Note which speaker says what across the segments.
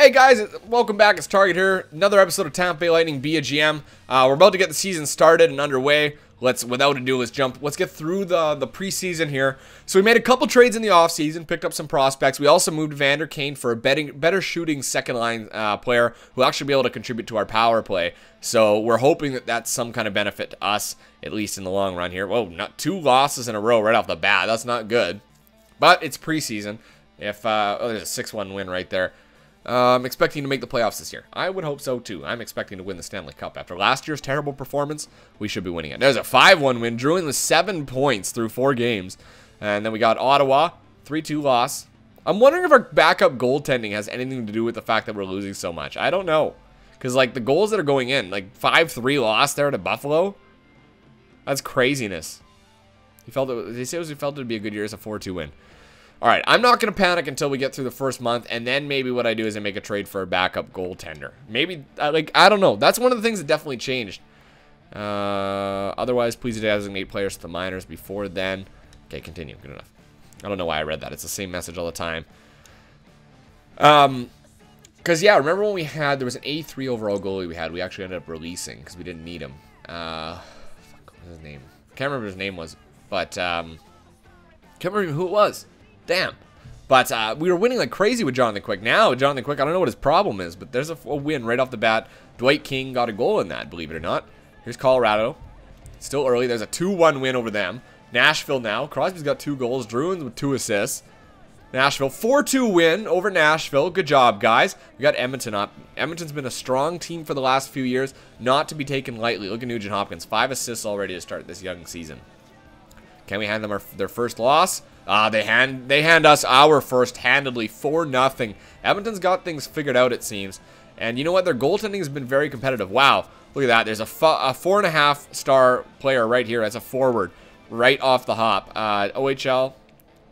Speaker 1: Hey guys, welcome back. It's Target here. Another episode of Tampa Bay Lightning Be a GM. We're about to get the season started and underway. Without ado, let's get through the preseason here. So we made a couple trades in the offseason, picked up some prospects. We also moved Vander Kane for a better shooting second line player who will actually be able to contribute to our power play. So we're hoping that that's some kind of benefit to us, at least in the long run here. Whoa, not 2 losses in a row right off the bat. That's not good. But it's preseason. There's a 6-1 win right there. I'm expecting to make the playoffs this year. I would hope so too. I'm expecting to win the Stanley Cup. After last year's terrible performance, we should be winning it. There's a 5-1 win. Drew in with 7 points through 4 games. And then we got Ottawa, 3-2 loss. I'm wondering if our backup goaltending has anything to do with the fact that we're losing so much. I don't know. Because, like, the goals that are going in, like 5-3 loss there to Buffalo, that's craziness. He felt it. They say he felt it would be a good year. It's a 4-2 win. All right, I'm not going to panic until we get through the first month, and then maybe what I do is I make a trade for a backup goaltender. Maybe, I don't know. That's one of the things that definitely changed. Otherwise, please designate players to the minors before then. Okay, continue. Good enough. I don't know why I read that. It's the same message all the time. Because, yeah, remember when there was an 83 overall goalie we had. We actually ended up releasing because we didn't need him. Fuck, what was his name? Can't remember what his name was, but can't remember who it was. Damn. But we were winning like crazy with Jonathan Quick. Now, Jonathan Quick, I don't know what his problem is, but there's a win right off the bat. Dwight King got a goal in that, believe it or not. Here's Colorado. Still early. There's a 2-1 win over them. Nashville now. Crosby's got 2 goals. Druins with 2 assists. Nashville, 4-2 win over Nashville. Good job, guys. We got Edmonton up. Edmonton's been a strong team for the last few years. Not to be taken lightly. Look at Nugent Hopkins. 5 assists already to start this young season. Can we hand them their first loss? They hand us our first handedly, 4-0. Edmonton's got things figured out, it seems. And you know what? Their goaltending has been very competitive. Wow. Look at that. There's a 4.5-star player right here. That's a forward right off the hop. OHL.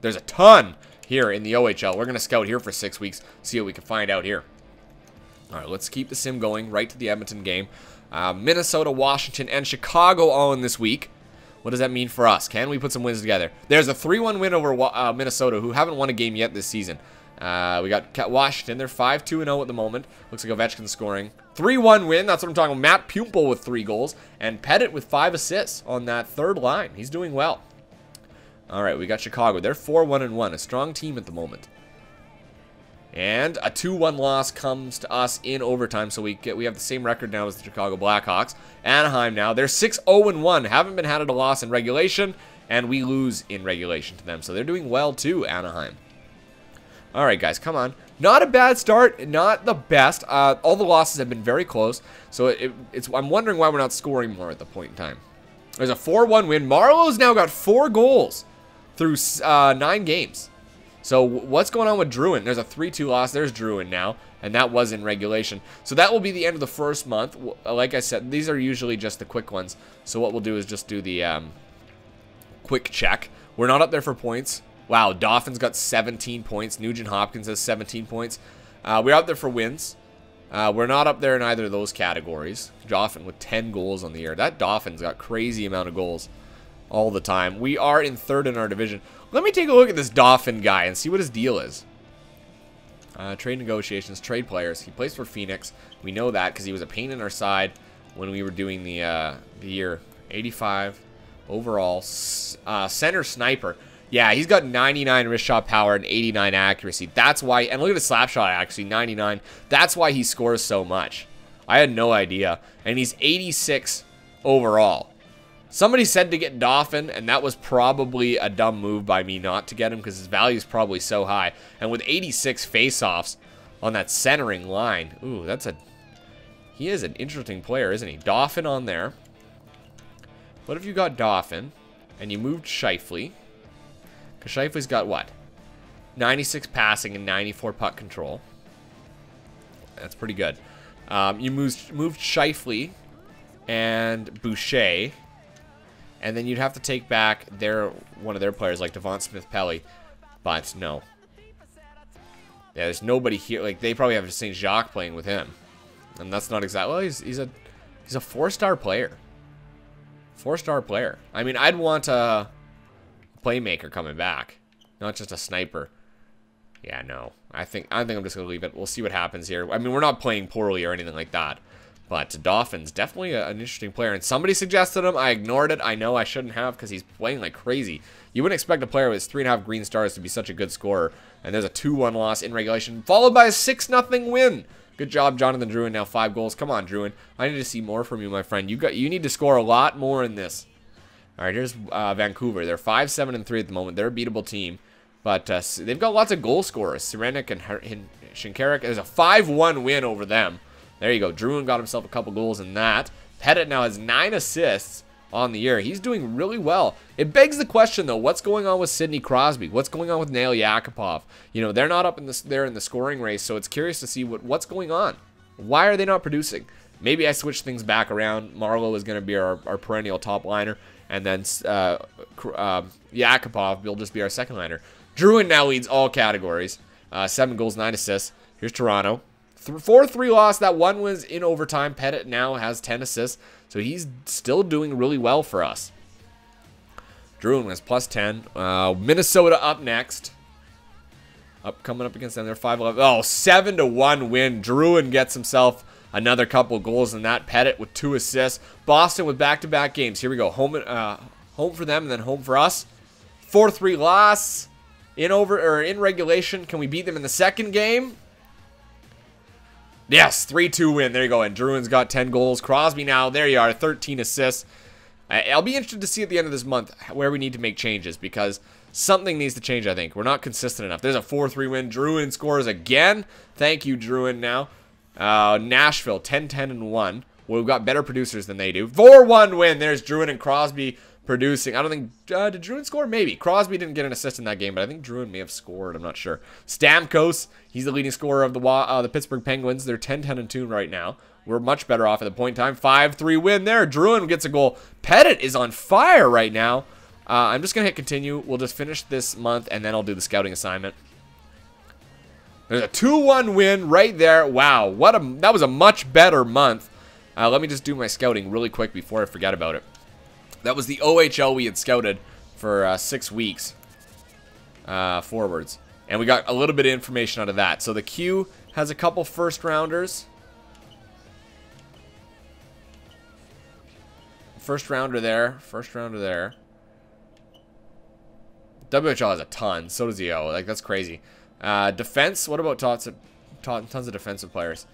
Speaker 1: There's a ton here in the OHL. We're going to scout here for 6 weeks, see what we can find out here. All right, let's keep the sim going right to the Edmonton game. Minnesota, Washington, and Chicago all in this week. What does that mean for us? Can we put some wins together? There's a 3-1 win over Minnesota, who haven't won a game yet this season. We got Washington. They're 5-2-0 at the moment. Looks like Ovechkin scoring. 3-1 win. That's what I'm talking about. Matt Pumple with 3 goals. And Pettit with 5 assists on that third line. He's doing well. All right, we got Chicago. They're 4-1-1. A strong team at the moment. And a 2-1 loss comes to us in overtime, so we have the same record now as the Chicago Blackhawks. Anaheim now, they're 6-0-1, haven't been handed a loss in regulation, and we lose in regulation to them, so they're doing well too, Anaheim. All right, guys, come on. Not a bad start, not the best. All the losses have been very close, so I'm wondering why we're not scoring more at the point in time. There's a 4-1 win. Marlowe's now got 4 goals through 9 games. So what's going on with Druin? There's a 3-2 loss. There's Druin now, and that was in regulation. So that will be the end of the first month. Like I said, these are usually just the quick ones. So what we'll do is just do the quick check. We're not up there for points. Wow, Dawson's got 17 points. Nugent Hopkins has 17 points. We're out there for wins. We're not up there in either of those categories. Dawson with 10 goals on the year. That Dawson's got crazy amount of goals all the time. We are in 3rd in our division. Let me take a look at this Dauphin guy and see what his deal is. Trade negotiations, trade players. He plays for Phoenix. We know that because he was a pain in our side when we were doing the year. 85 overall. Center sniper. Yeah, he's got 99 wrist shot power and 89 accuracy. That's why, and look at the slap shot actually, 99. That's why he scores so much. I had no idea. And he's 86 overall. Somebody said to get Dauphin, and that was probably a dumb move by me not to get him because his value is probably so high. And with 86 face-offs on that centering line, ooh, he is an interesting player, isn't he? Dauphin on there. What if you got Dauphin and you moved Scheifele? Because Scheifele's got what? 96 passing and 94 puck control. That's pretty good. You moved Scheifele and Boucher. And then you'd have to take back one of their players, like Devon Smith-Pelly. But no. Yeah, there's nobody here. Like, they probably have St. Jacques playing with him. And that's not exactly... Well, he's a 4-star player. 4-star player. I mean, I'd want a playmaker coming back. Not just a sniper. Yeah, no. I think I'm just gonna leave it. We'll see what happens here. I mean, we're not playing poorly or anything like that. But Dauphin's definitely an interesting player. And somebody suggested him. I ignored it. I know I shouldn't have because he's playing like crazy. You wouldn't expect a player with 3.5 green stars to be such a good scorer. And there's a 2-1 loss in regulation, followed by a 6-0 win. Good job, Jonathan Drouin. Now 5 goals. Come on, Drouin. I need to see more from you, my friend. You need to score a lot more in this. All right, here's Vancouver. They're 5-7-3 at the moment. They're a beatable team. But they've got lots of goal scorers. Sirenik and Shinkarik. There's a 5-1 win over them. There you go. Drouin got himself a couple goals in that. Pettit now has 9 assists on the year. He's doing really well. It begs the question, though, what's going on with Sidney Crosby? What's going on with Nail Yakupov? You know, they're not up in there in the scoring race, so it's curious to see what's going on. Why are they not producing? Maybe I switch things back around. Marleau is going to be our perennial top liner, and then Yakupov will just be our second liner. Drouin now leads all categories. 7 goals, 9 assists. Here's Toronto. 4-3 loss. That one was in overtime. Pettit now has 10 assists, so he's still doing really well for us. Drouin was plus 10. Minnesota up next. Coming up against them. They're 5-11. Oh, 7-1 win. Drouin gets himself another couple goals in that. Pettit with 2 assists. Boston with back-to-back games. Here we go. Home for them and then home for us. 4-3 loss in regulation. Can we beat them in the second game? Yes, 3-2 win. There you go. And Drouin's got 10 goals. Crosby now, there you are, 13 assists. I'll be interested to see at the end of this month where we need to make changes because something needs to change, I think. We're not consistent enough. There's a 4-3 win. Drouin scores again. Thank you, Drouin now. Nashville, 10-10-1. Well, we've got better producers than they do. 4-1 win. There's Drouin and Crosby producing. I don't think... did Drouin score? Maybe. Crosby didn't get an assist in that game, but I think Drouin may have scored. I'm not sure. Stamkos, he's the leading scorer of the Pittsburgh Penguins. They're 10-10-2 right now. We're much better off at the point in time. 5-3 win there. Drouin gets a goal. Pettit is on fire right now. I'm just going to hit continue. We'll just finish this month, and then I'll do the scouting assignment. There's a 2-1 win right there. Wow, that was a much better month. Let me just do my scouting really quick before I forget about it. That was the OHL we had scouted for 6 weeks forwards. And we got a little bit of information out of that. So the Q has a couple first rounders. First rounder there. First rounder there. WHL has a ton. So does the O. Like, that's crazy. Defense. What about tons of defensive players?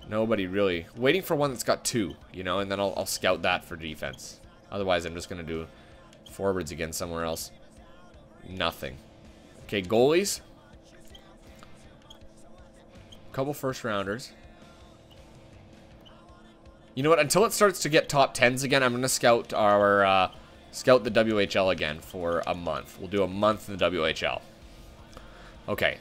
Speaker 1: Nobody really. Waiting for one that's got 2, you know, and then I'll scout that for defense. Otherwise, I'm just going to do forwards again somewhere else. Nothing. Okay, goalies. Couple first rounders. You know what? Until it starts to get top 10s again, I'm going to scout our scout the WHL again for a month. We'll do a month in the WHL. Okay,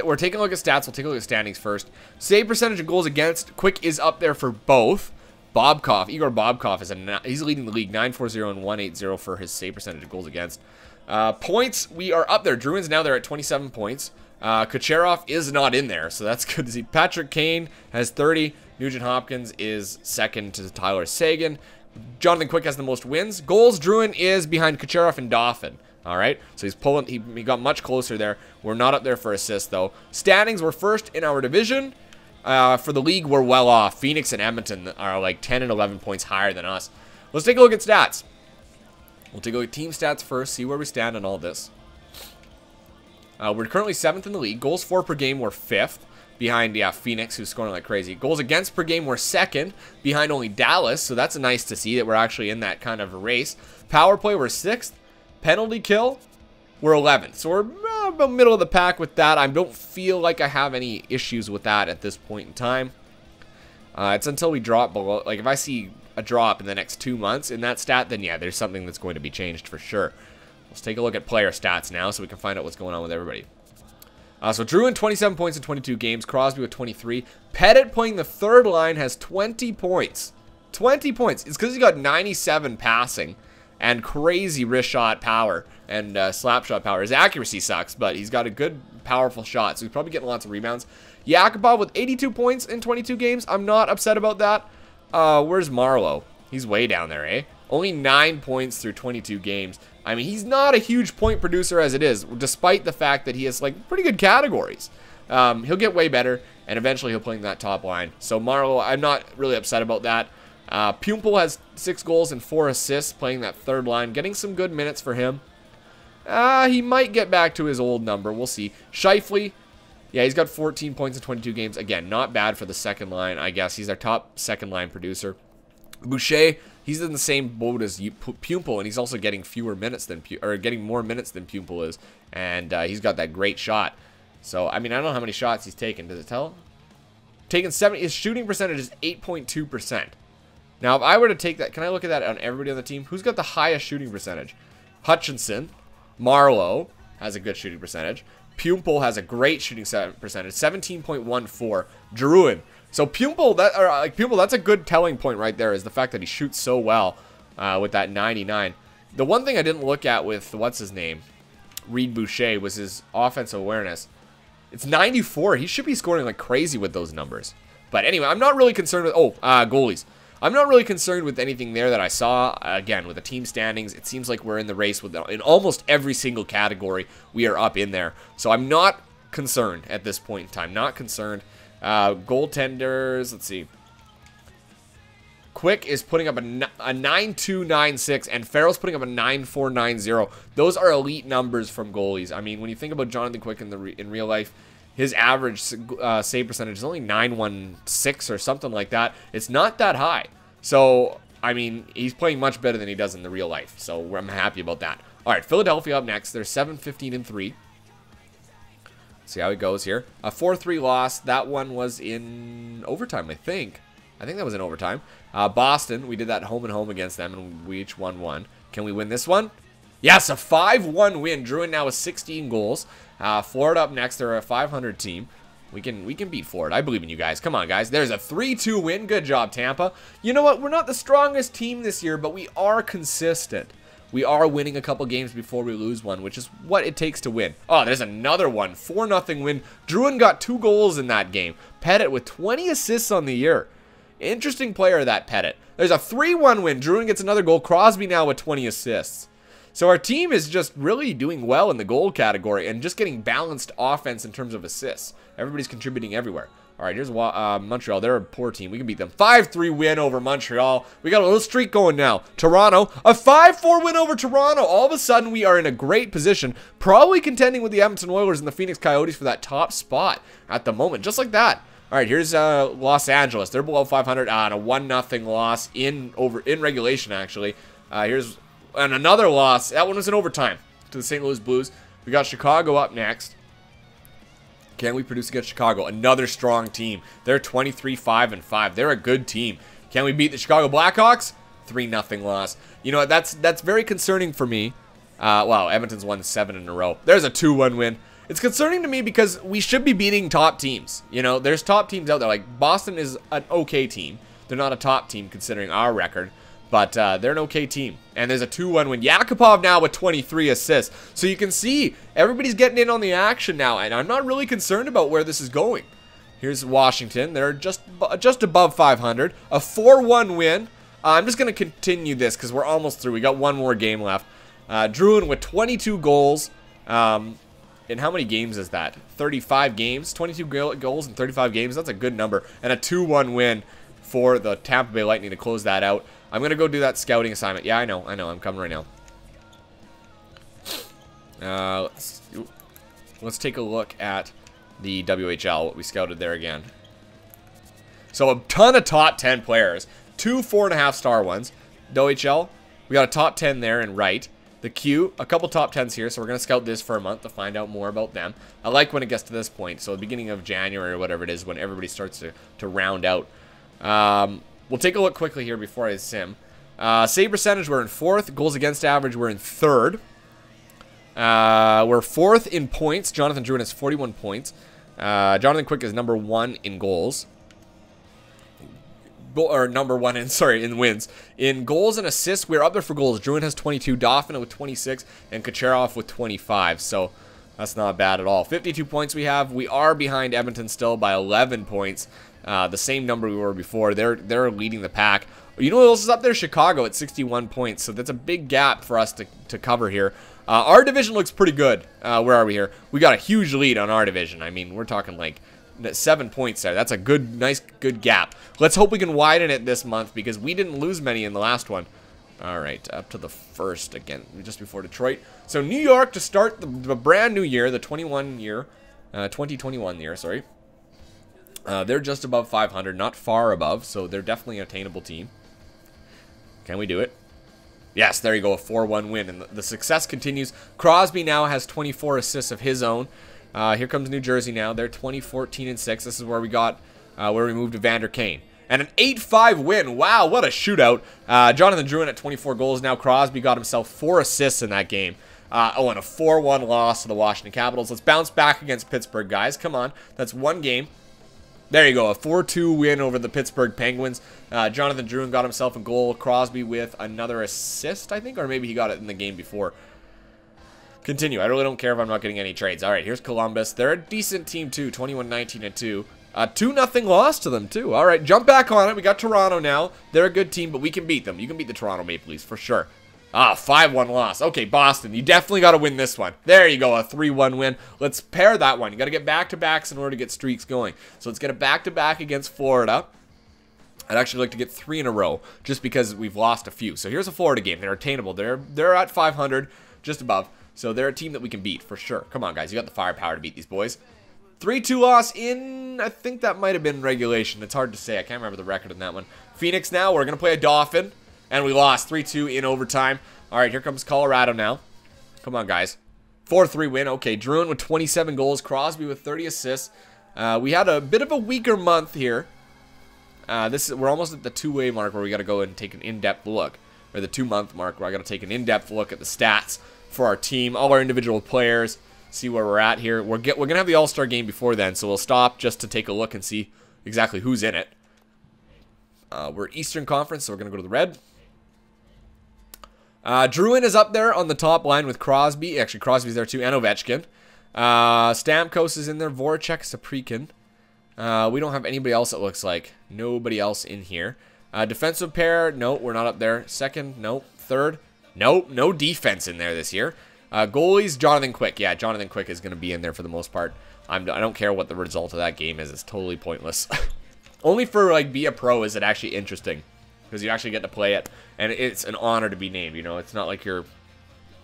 Speaker 1: we're taking a look at stats. We'll take a look at standings first. Save percentage of goals against. Quick is up there for both. Igor Bobkov he's leading the league, 940 and 180 for his save percentage of goals against. Points, we are up there. Drouin's now there at 27 points. Kucherov is not in there, so that's good to see. Patrick Kane has 30. Nugent Hopkins is second to Tyler Seguin. Jonathan Quick has the most wins. Goals, Drouin is behind Kucherov and Dauphin. All right, so he's pulling. He got much closer there. We're not up there for assists, though. Standings, we're first in our division. For the league, we're well off. Phoenix and Edmonton are like 10 and 11 points higher than us. Let's take a look at stats. We'll take a look at team stats first, see where we stand on all this. We're currently 7th in the league. Goals for per game, we're 5th. Behind, Phoenix, who's scoring like crazy. Goals against per game, we're 2nd. Behind only Dallas, so that's nice to see that we're actually in that kind of a race. Power play, we're 6th. Penalty kill, we're 11th. So we're about middle of the pack with that. I don't feel like I have any issues with that at this point in time. It's until we drop below. Like, if I see a drop in the next 2 months in that stat, then yeah, there's something that's going to be changed for sure. Let's take a look at player stats now so we can find out what's going on with everybody. So Drouin, 27 points in 22 games. Crosby with 23. Pettit playing the third line has 20 points. 20 points. It's because he got 97 passing and crazy wrist shot power and slap shot power. His accuracy sucks, but he's got a good, powerful shot, so he's probably getting lots of rebounds. Yakupov with 82 points in 22 games. I'm not upset about that. Where's Marleau? He's way down there, eh? Only 9 points through 22 games. I mean, he's not a huge point producer as it is, despite the fact that he has, like, pretty good categories. He'll get way better, and eventually he'll play in that top line. So Marlowe, I'm not really upset about that. Pumple has 6 goals and 4 assists playing that third line, getting some good minutes for him. He might get back to his old number. We'll see. Scheifele, yeah, he's got 14 points in 22 games. Again, not bad for the second line, I guess. He's our top second line producer. Boucher, he's in the same boat as Pumple, and he's also getting fewer minutes than getting more minutes than Pumple is, and he's got that great shot. So, I mean, I don't know how many shots he's taken. Does it tell? Taken 70. His shooting percentage is 8.2%. Now, if I were to take that, can I look at that on everybody on the team? Who's got the highest shooting percentage? Hutchinson. Marlowe has a good shooting percentage. Pumple has a great shooting percentage, 17.14. Drouin. So Pumple, that's a good telling point right there, is the fact that he shoots so well with that 99. The one thing I didn't look at with, what's his name, Reed Boucher, was his offensive awareness. It's 94. He should be scoring like crazy with those numbers. But anyway, I'm not really concerned with, goalies. I'm not really concerned with anything there that I saw. Again, with the team standings, it seems like we're in the race with in almost every single category. We are up in there. So I'm not concerned at this point in time. Not concerned. Goaltenders, let's see. Quick is putting up a 9.296, and Farrell's putting up a 9.490. Those are elite numbers from goalies. I mean, when you think about Jonathan Quick in real life, his average save percentage is only 916 or something like that. It's not that high. So, I mean, he's playing much better than he does in the real life. So, I'm happy about that. All right, Philadelphia up next. They're 7-15-3. See how it goes here. A 4-3 loss. That one was in overtime, I think. I think that was in overtime. Boston, we did that home and home against them, and we each won one. Can we win this one? Yes, a 5-1 win. Druin now with 16 goals. Florida up next. They're a 500 team. We can beat Florida. I believe in you guys. Come on, guys. There's a 3-2 win. Good job, Tampa. You know what? We're not the strongest team this year, but we are consistent. We are winning a couple games before we lose one, which is what it takes to win. Oh, there's another one. 4-0 win. Druin got 2 goals in that game. Pettit with 20 assists on the year. Interesting player, that Pettit. There's a 3-1 win. Druin gets another goal. Crosby now with 20 assists. So our team is just really doing well in the goal category and just getting balanced offense in terms of assists. Everybody's contributing everywhere. All right, here's Montreal. They're a poor team. We can beat them. 5-3 win over Montreal. We got a little streak going now. Toronto, a 5-4 win over Toronto. All of a sudden, we are in a great position, probably contending with the Edmonton Oilers and the Phoenix Coyotes for that top spot at the moment, just like that. All right, here's Los Angeles. They're below 500 on a 1-0 loss in regulation, actually. Here's another loss. That one was in overtime to the St. Louis Blues. We got Chicago up next. Can we produce against Chicago? Another strong team. They're 23-5-5. They're a good team. Can we beat the Chicago Blackhawks? 3-0 loss. You know, that's very concerning for me. Wow, Edmonton's won 7 in a row. There's a 2-1 win. It's concerning to me because we should be beating top teams. You know, there's top teams out there. Like, Boston is an okay team. They're not a top team considering our record. But they're an okay team. And there's a 2-1 win. Yakupov now with 23 assists. So you can see everybody's getting in on the action now. And I'm not really concerned about where this is going. Here's Washington. They're just above 500. A 4-1 win. I'm just going to continue this because we're almost through. We got one more game left. Druin with 22 goals. In how many games is that? 35 games. 22 goals in 35 games. That's a good number. And a 2-1 win for the Tampa Bay Lightning to close that out. I'm going to go do that scouting assignment. Yeah, I know. I'm coming right now. Let's take a look at the WHL, what we scouted there again. So a ton of top 10 players. 2 4.5-star ones. WHL, we got a top 10 there in right. The Q, a couple top 10s here, so we're going to scout this for a month to find out more about them. I like when it gets to this point, so the beginning of January or whatever it is, when everybody starts to round out. We'll take a look quickly here before I sim. Save percentage, we're in 4th. Goals against average, we're in 3rd. We're 4th in points. Jonathan Druin has 41 points. Jonathan Quick is number 1 in goals. Number 1 in wins. In goals and assists, we're up there for goals. Druin has 22, Dauphin with 26, and Kucherov with 25. So that's not bad at all. 52 points we have. We are behind Edmonton still by 11 points. The same number we were before. They're leading the pack. You know who else is up there? Chicago at 61 points. So that's a big gap for us to cover here. Our division looks pretty good. Where are we here? We got a huge lead on our division. I mean, we're talking like 7 points there. That's a nice gap. Let's hope we can widen it this month because we didn't lose many in the last one. All right, up to the first again, just before Detroit. So New York to start the brand new year, the 2021 year, sorry. They're just above 500, not far above, so they're definitely an attainable team. Can we do it? Yes, there you go, a 4-1 win, and the success continues. Crosby now has 24 assists of his own. Here comes New Jersey now. They're 20-14-6. This is where we got, where we moved to Vander Kane. And an 8-5 win. Wow, what a shootout. Jonathan Drouin at 24 goals. Now Crosby got himself 4 assists in that game. Oh, and a 4-1 loss to the Washington Capitals. Let's bounce back against Pittsburgh, guys. Come on. That's one game. There you go, a 4-2 win over the Pittsburgh Penguins. Jonathan Drouin got himself a goal. Crosby with another assist, I think, or maybe he got it in the game before. Continue. I really don't care if I'm not getting any trades. All right, here's Columbus. They're a decent team, too, 21-19-2. 2-0 loss to them, too. All right, jump back on it. We got Toronto now. They're a good team, but we can beat them. You can beat the Toronto Maple Leafs for sure. 5-1 loss. Okay, Boston, you definitely got to win this one. There you go, a 3-1 win. Let's pair that one. You got to get back-to-backs in order to get streaks going. So let's get a back-to-back against Florida. I'd actually like to get 3 in a row, just because we've lost a few. So here's a Florida game. They're attainable. They're at 500, just above. So they're a team that we can beat, for sure. Come on, guys. You got the firepower to beat these boys. 3-2 loss in, I think that might have been regulation. It's hard to say. I can't remember the record on that one. Phoenix now. We're going to play a Dauphin. And we lost 3-2 in overtime. All right, here comes Colorado now. Come on, guys. 4-3 win. Okay, Drouin with 27 goals. Crosby with 30 assists. We had a bit of a weaker month here. We're almost at the 2-way mark where we got to go and take an in-depth look. Or the 2-month mark where I got to take an in-depth look at the stats for our team, all our individual players, see where we're at here. We're going to have the All-Star game before then, so we'll stop just to take a look and see exactly who's in it. We're Eastern Conference, so we're going to go to the red. Drouin is up there on the top line with Crosby. Actually, Crosby's there too, and Ovechkin. Stamkos is in there. Voracek, Saprikin. We don't have anybody else, it looks like. Nobody else in here. Defensive pair, no, we're not up there. Second, no. Third, no. No defense in there this year. Goalies, Jonathan Quick. Yeah, Jonathan Quick is going to be in there for the most part. I don't care what the result of that game is. It's totally pointless. Only for, like, be a pro is it actually interesting. Because you actually get to play it, and it's an honor to be named, you know? It's not like you're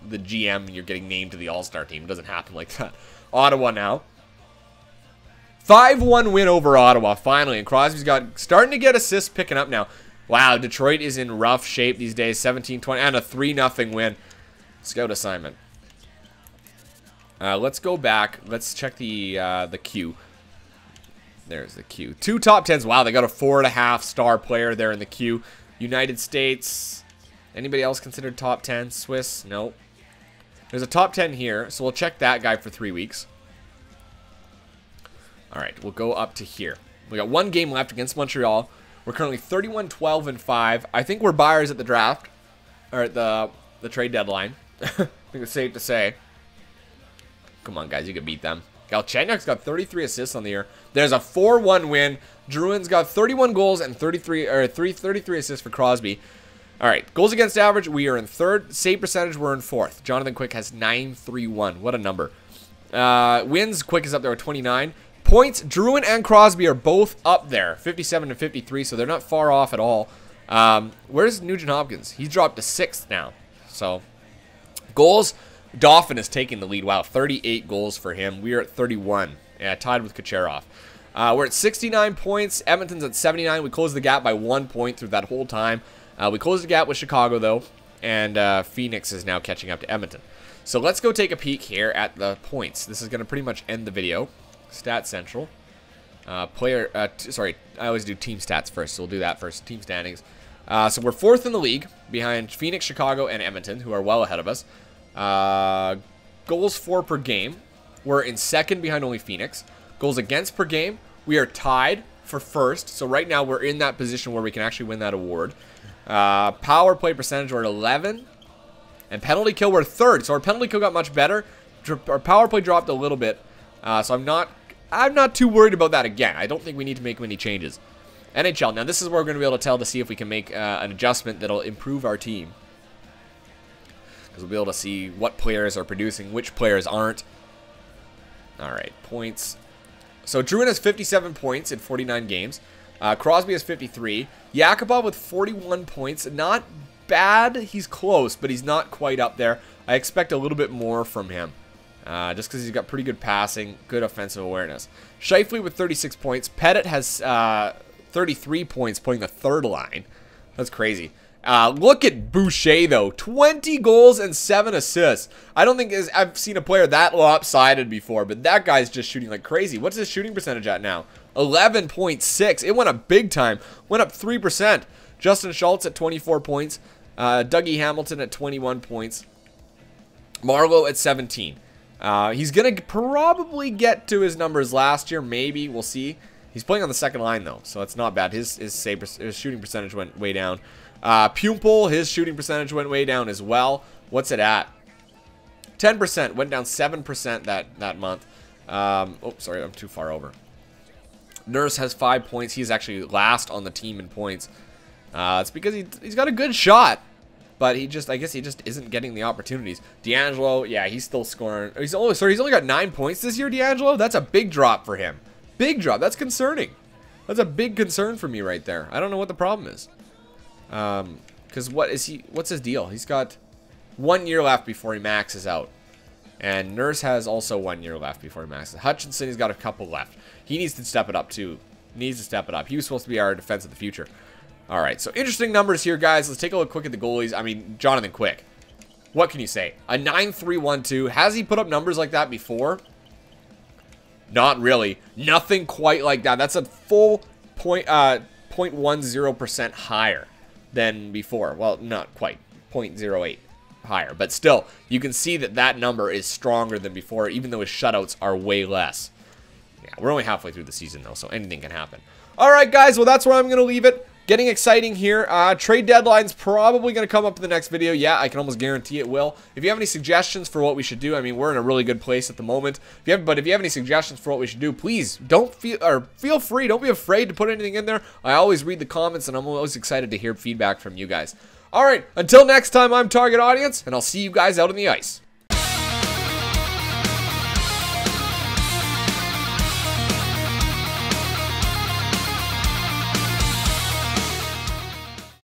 Speaker 1: the GM and you're getting named to the All-Star team. It doesn't happen like that. Ottawa now. 5-1 win over Ottawa, finally, and Crosby's starting to get assists picking up now. Wow, Detroit is in rough shape these days, 17-20, and a 3-0 win. Scout assignment. Let's go back. Let's check the queue. There's the queue. 2 top 10s. Wow, they got a 4.5 star player there in the queue. United States. Anybody else considered top 10? Swiss? No. There's a top 10 here, so we'll check that guy for 3 weeks. All right, we'll go up to here. We got 1 game left against Montreal. We're currently 31-12-5. I think we're buyers at the draft, or at the trade deadline. I think it's safe to say. Come on, guys, you can beat them. Galchenyuk's got 33 assists on the year. There's a 4-1 win. Drouin's got 31 goals and 33 assists for Crosby. All right, goals against average, we are in 3rd. Save percentage, we're in 4th. Jonathan Quick has 931. What a number. Wins, Quick is up there with 29. Points, Drouin and Crosby are both up there, 57 and 53, so they're not far off at all. Where's Nugent Hopkins? He's dropped to 6th now. So, goals, Dauphin is taking the lead. Wow, 38 goals for him. We are at 31, tied with Kucherov. We're at 69 points. Edmonton's at 79. We closed the gap by 1 point through that whole time. We closed the gap with Chicago, though, and Phoenix is now catching up to Edmonton. So let's go take a peek here at the points. This is going to pretty much end the video. Stat Central. Sorry, I always do team stats first, so we'll do that first. Team standings. So we're 4th in the league, behind Phoenix, Chicago, and Edmonton, who are well ahead of us. Goals for per game, we're in 2nd behind only Phoenix. Goals against per game, we are tied for 1st. So right now we're in that position where we can actually win that award. Power play percentage, we're at 11. And penalty kill, we're 3rd. So our penalty kill got much better. Our power play dropped a little bit. So I'm not too worried about that again. I don't think we need to make many changes. NHL. Now, this is where we're going to be able to tell to see if we can make an adjustment that'll improve our team. Because we'll be able to see what players are producing, which players aren't. All right, points. So, Druin has 57 points in 49 games. Crosby has 53. Yakupov with 41 points. Not bad. He's close, but he's not quite up there. I expect a little bit more from him. Just because he's got pretty good passing, good offensive awareness. Scheifele with 36 points. Pettit has 33 points playing the third line. That's crazy. Look at Boucher, though. 20 goals and 7 assists. I don't think I've seen a player that lopsided before, but that guy's just shooting like crazy. What's his shooting percentage at now? 11.6. It went up big time. Went up 3%. Justin Schultz at 24 points. Dougie Hamilton at 21 points. Marleau at 17. He's going to probably get to his numbers last year. Maybe. We'll see. He's playing on the second line, though, so it's not bad. His shooting percentage went way down. Pumple, his shooting percentage went way down as well. What's it at? 10%. Went down 7% that month. Oh, sorry. I'm too far over. Nurse has 5 points. He's actually last on the team in points. It's because he's got a good shot. But I guess he just isn't getting the opportunities. D'Angelo, yeah, he's still scoring. He's only got 9 points this year, D'Angelo. That's a big drop for him. Big drop. That's concerning. That's a big concern for me right there. I don't know what the problem is. Because what's his deal? He's got 1 year left before he maxes out. And Nurse has also 1 year left before he maxes. Hutchinson, he's got a couple left. He needs to step it up too. He was supposed to be our defense of the future. All right, so interesting numbers here, guys. Let's take a look quick at the goalies. I mean, Jonathan Quick. What can you say? A 9.312. Has he put up numbers like that before? Not really. Nothing quite like that. That's a full 0.10% higher than before. Well, not quite. 0.08 higher. But still, you can see that number is stronger than before, even though his shutouts are way less. Yeah, we're only halfway through the season, though, so anything can happen. All right, guys. Well, that's where I'm going to leave it. Getting exciting here. Trade deadline's probably going to come up in the next video. Yeah, I can almost guarantee it will. If you have any suggestions for what we should do, I mean, we're in a really good place at the moment. But if you have any suggestions for what we should do, please feel free. Don't be afraid to put anything in there. I always read the comments, and I'm always excited to hear feedback from you guys. All right, until next time, I'm Target Audience, and I'll see you guys out on the ice.